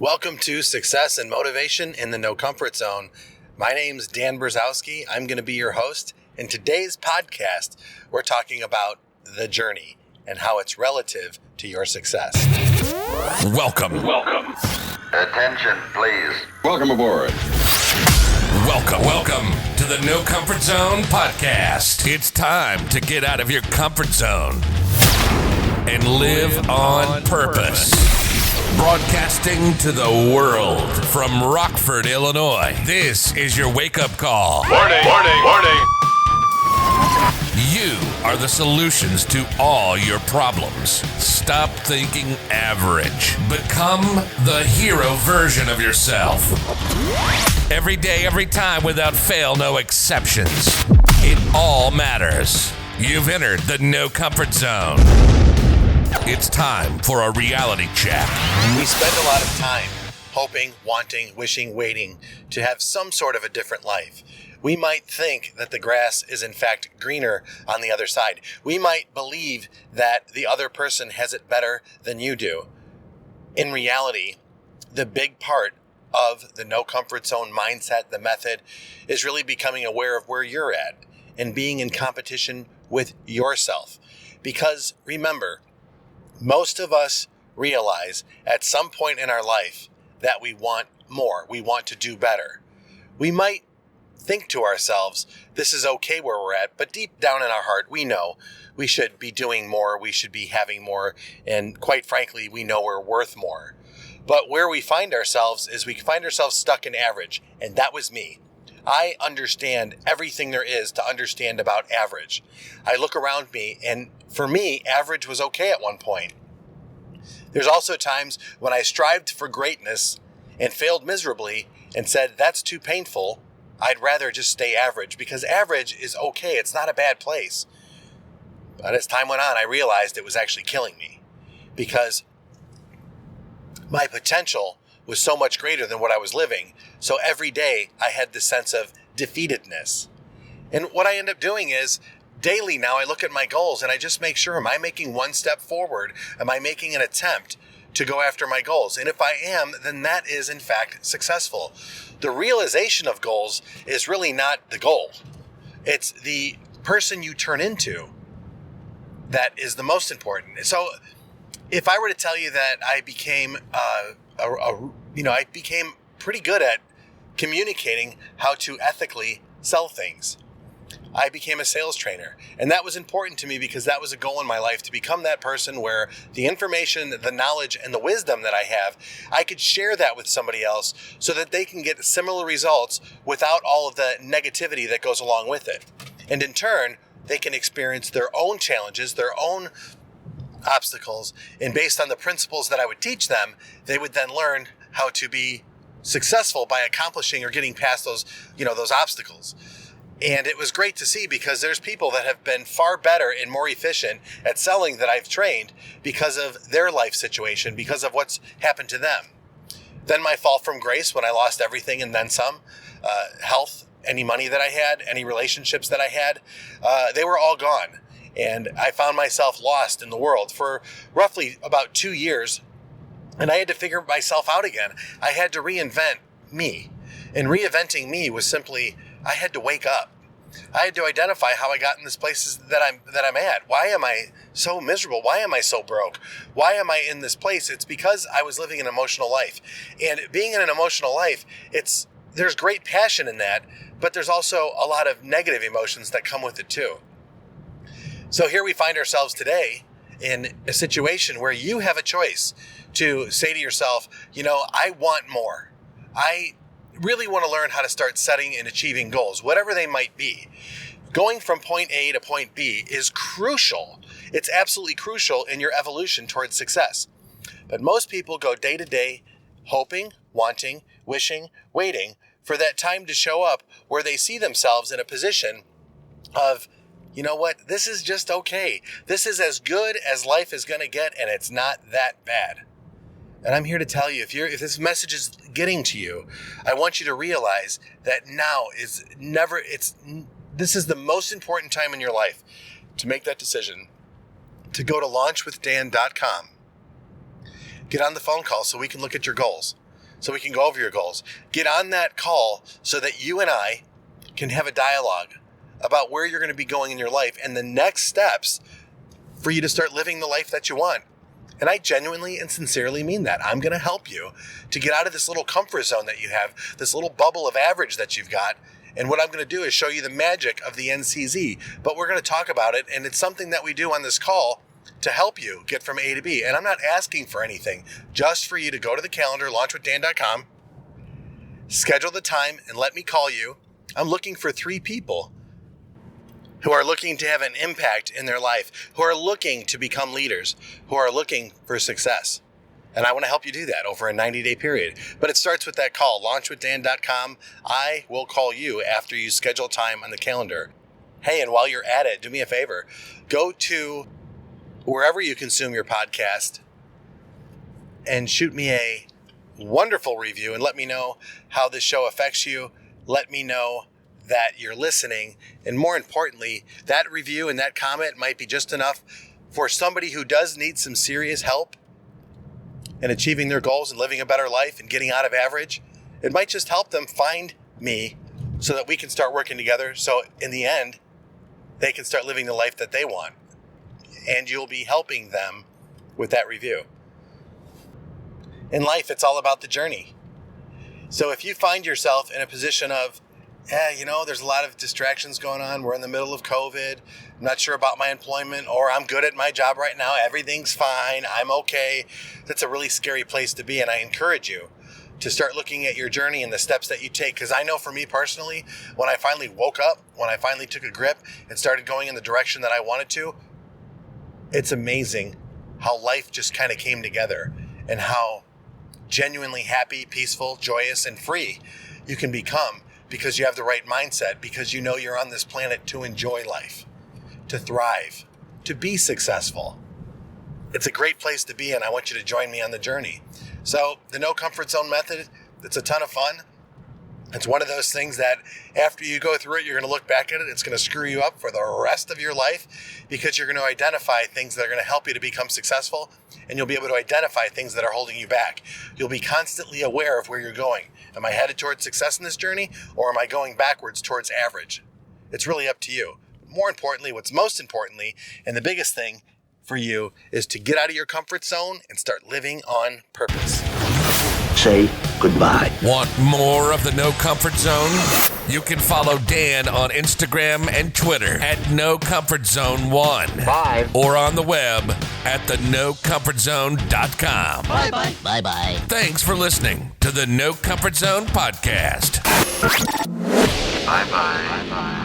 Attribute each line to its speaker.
Speaker 1: Welcome to Success and Motivation in the No Comfort Zone. My name's Dan Brzezowski. I'm going to be your host. In today's podcast, we're talking about the journey and how it's relative to your success.
Speaker 2: Welcome.
Speaker 3: Attention, please.
Speaker 4: Welcome aboard.
Speaker 2: Welcome to the No Comfort Zone podcast. It's time to get out of your comfort zone and live on purpose. Broadcasting to the world from Rockford, Illinois. This is your wake-up call.
Speaker 4: Warning.
Speaker 2: You are the solutions to all your problems. Stop thinking average. Become the hero version of yourself. Every day, every time, without fail, no exceptions. It all matters. You've entered the No Comfort Zone. It's time for a reality check.
Speaker 1: We spend a lot of time hoping, wanting, wishing, waiting to have some sort of a different life. We might think that the grass is in fact greener on the other side. We might believe that the other person has it better than you do. In reality, the big part of the no comfort zone mindset, the method, is really becoming aware of where you're at and being in competition with yourself. Because remember, most of us realize at some point in our life that we want more. We want to do better. We might think to ourselves, this is okay where we're at, but deep down in our heart, we know we should be doing more, we should be having more, and quite frankly, we know we're worth more. But where we find ourselves is we find ourselves stuck in average, and that was me. I understand everything there is to understand about average. I look around me, and for me, average was okay at one point. There's also times when I strived for greatness and failed miserably and said, that's too painful. I'd rather just stay average, because average is okay. It's not a bad place. But as time went on, I realized it was actually killing me, because my potential was so much greater than what I was living. So every day I had this sense of defeatedness. And what I end up doing is daily now I look at my goals and I just make sure, am I making one step forward? Am I making an attempt to go after my goals? And if I am, then that is in fact successful. The realization of goals is really not the goal. It's the person you turn into that is the most important. So if I were to tell you that I became I became pretty good at communicating how to ethically sell things. I became a sales trainer, and that was important to me because that was a goal in my life, to become that person where the information, the knowledge, and the wisdom that I have, I could share that with somebody else so that they can get similar results without all of the negativity that goes along with it. And in turn, they can experience their own challenges, their own obstacles, and based on the principles that I would teach them, they would then learn how to be successful by accomplishing or getting past those obstacles. And it was great to see, because there's people that have been far better and more efficient at selling that I've trained because of their life situation, because of what's happened to them. Then my fall from grace, when I lost everything and then some, health, any money that I had, any relationships that I had, they were all gone. And I found myself lost in the world for roughly about 2 years. And I had to figure myself out again. I had to reinvent me. And reinventing me was simply, I had to wake up. I had to identify how I got in this place that I'm at. Why am I so miserable? Why am I so broke? Why am I in this place? It's because I was living an emotional life. And being in an emotional life, there's great passion in that, but there's also a lot of negative emotions that come with it too. So here we find ourselves today in a situation where you have a choice to say to yourself, I want more. I really want to learn how to start setting and achieving goals, whatever they might be. Going from point A to point B is crucial. It's absolutely crucial in your evolution towards success. But most people go day to day, hoping, wanting, wishing, waiting for that time to show up where they see themselves in a position of, you know what, this is just okay. This is as good as life is going to get, and it's not that bad. And I'm here to tell you, if this message is getting to you, I want you to realize that now is never, this is the most important time in your life to make that decision, to go to launchwithdan.com. Get on the phone call so we can look at your goals. so we can go over your goals. Get on that call so that you and I can have a dialogue about where you're going to be going in your life and the next steps for you to start living the life that you want. And I genuinely and sincerely mean that. I'm going to help you to get out of this little comfort zone that you have, this little bubble of average that you've got. And what I'm going to do is show you the magic of the NCZ. But we're going to talk about it, and it's something that we do on this call to help you get from A to B. And I'm not asking for anything, just for you to go to the calendar, launchwithdan.com, schedule the time, and let me call you. I'm looking for 3 people who are looking to have an impact in their life, who are looking to become leaders, who are looking for success. And I want to help you do that over a 90-day period. But it starts with that call, launchwithdan.com. I will call you after you schedule time on the calendar. Hey, and while you're at it, do me a favor. Go to wherever you consume your podcast and shoot me a wonderful review and let me know how this show affects you. Let me know that you're listening. And more importantly, that review and that comment might be just enough for somebody who does need some serious help in achieving their goals and living a better life and getting out of average. It might just help them find me so that we can start working together. So in the end, they can start living the life that they want. And you'll be helping them with that review. In life, it's all about the journey. So if you find yourself in a position of, there's a lot of distractions going on. We're in the middle of COVID. I'm not sure about my employment, or I'm good at my job right now. Everything's fine. I'm okay. That's a really scary place to be. And I encourage you to start looking at your journey and the steps that you take. Because I know for me personally, when I finally woke up, when I finally took a grip and started going in the direction that I wanted to, it's amazing how life just kind of came together and how genuinely happy, peaceful, joyous, and free you can become. Because you have the right mindset, because you know you're on this planet to enjoy life, to thrive, to be successful. It's a great place to be, and I want you to join me on the journey. So the No Comfort Zone method, it's a ton of fun. It's one of those things that after you go through it, you're going to look back at it. It's going to screw you up for the rest of your life because you're going to identify things that are going to help you to become successful, and you'll be able to identify things that are holding you back. You'll be constantly aware of where you're going. Am I headed towards success in this journey, or am I going backwards towards average? It's really up to you. More importantly, what's most importantly, and the biggest thing for you, is to get out of your comfort zone and start living on purpose.
Speaker 4: Say goodbye.
Speaker 2: Want more of the No Comfort Zone? You can follow Dan on Instagram and Twitter at NoComfortZone1.
Speaker 4: Bye.
Speaker 2: Or on the web at thenocomfortzone.com.
Speaker 4: Bye-bye. Bye-bye.
Speaker 2: Thanks for listening to the No Comfort Zone podcast.
Speaker 3: Bye-bye. Bye-bye.